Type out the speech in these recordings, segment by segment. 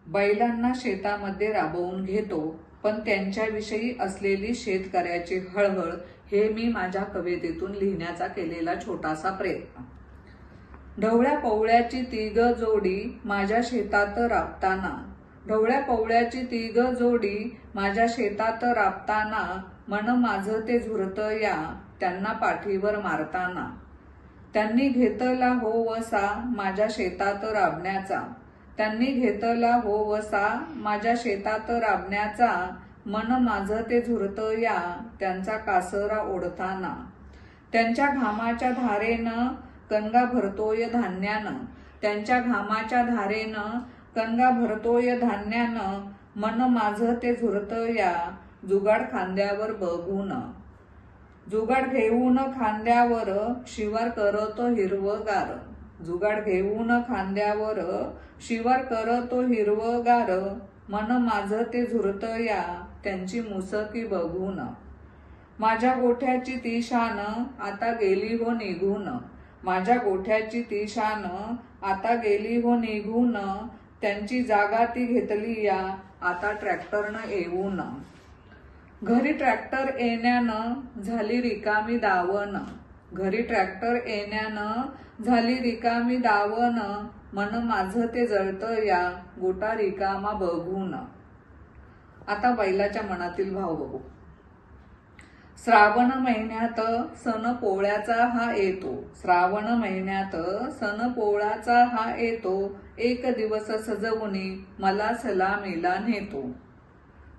बैलांना शेतामध्ये राबवून घेतो, पण त्यांच्याविषयी असलेली शेतकऱ्याची हळहळ हे मी माझ्या कवितेतून लिहिण्याचा केलेला छोटासा प्रयत्न. ढवळ्या पवळ्याची तिघ जोडी माझ्या शेतात राबताना, ढवळ्या पवळ्याची तिघ जोडी माझ्या शेतात राबताना, मन माझं ते झुरतं या त्यांना पाठीवर मारताना. त्यांनी घेतला हो वसा माझ्या शेतात राबण्याचा, त्यांनी घेतला हो वसा माझ्या शेतात राबण्याचा, मन माझं ते झुरतं या त्यांचा कासरा ओढताना. त्यांच्या घामाच्या धारेनं कणगा भरतोय धान्यानं, त्यांच्या घामाच्या धारेनं कणगा भरतोय धान्यानं, मन माझं ते झुरतं या जुगाड खांद्यावर बघून. जुगाड घेऊन खांद्यावर शिवार करतो हिरवगार, जुगाड घेऊन खांद्यावर शिवार करतो हिरवगार, मन माझं ते झुरतं या त्यांची मुसकी बघून. माझ्या गोठ्याची ती शान आता गेली हो निघून, माझ्या गोठ्याची ती शान आता गेली हो निघून, त्यांची जागा ती घेतली या आता ट्रॅक्टरनं येऊन. घरी ट्रॅक्टर येण्यानं झाली रिकामी दावण, घरी ट्रॅक्टर येण्यानं झाली रिकामी दावण, मन माझं ते जळतं या गोटा रिकामा बघून. आता बैलाच्या मनातील भाव बघू. श्रावण महिन्यात सण पोळ्याचा हा येतो, श्रावण महिन्यात सण पोळ्याचा हा येतो, एक दिवस सजवुनी मला सलामीला नेतो.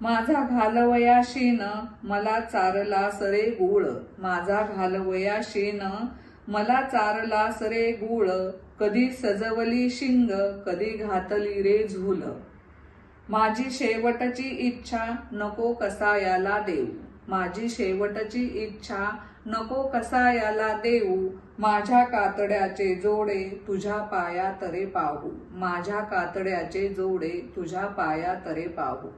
माझा घालवया शीन मला चारला सरे गुळ, माझा घालवया शीन मला चारला सरे गुळ, कधी सजवली शिंग कधी घातली रे झूल. माझी शेवटची इच्छा नको कसायाला देऊ, माझी शेवटची इच्छा नको कसायाला देऊ, माझ्या कातड्याचे जोडे तुझ्या पाया तरे पाहू, माझ्या कातड्याचे जोडे तुझ्या पाया तरे पाहू.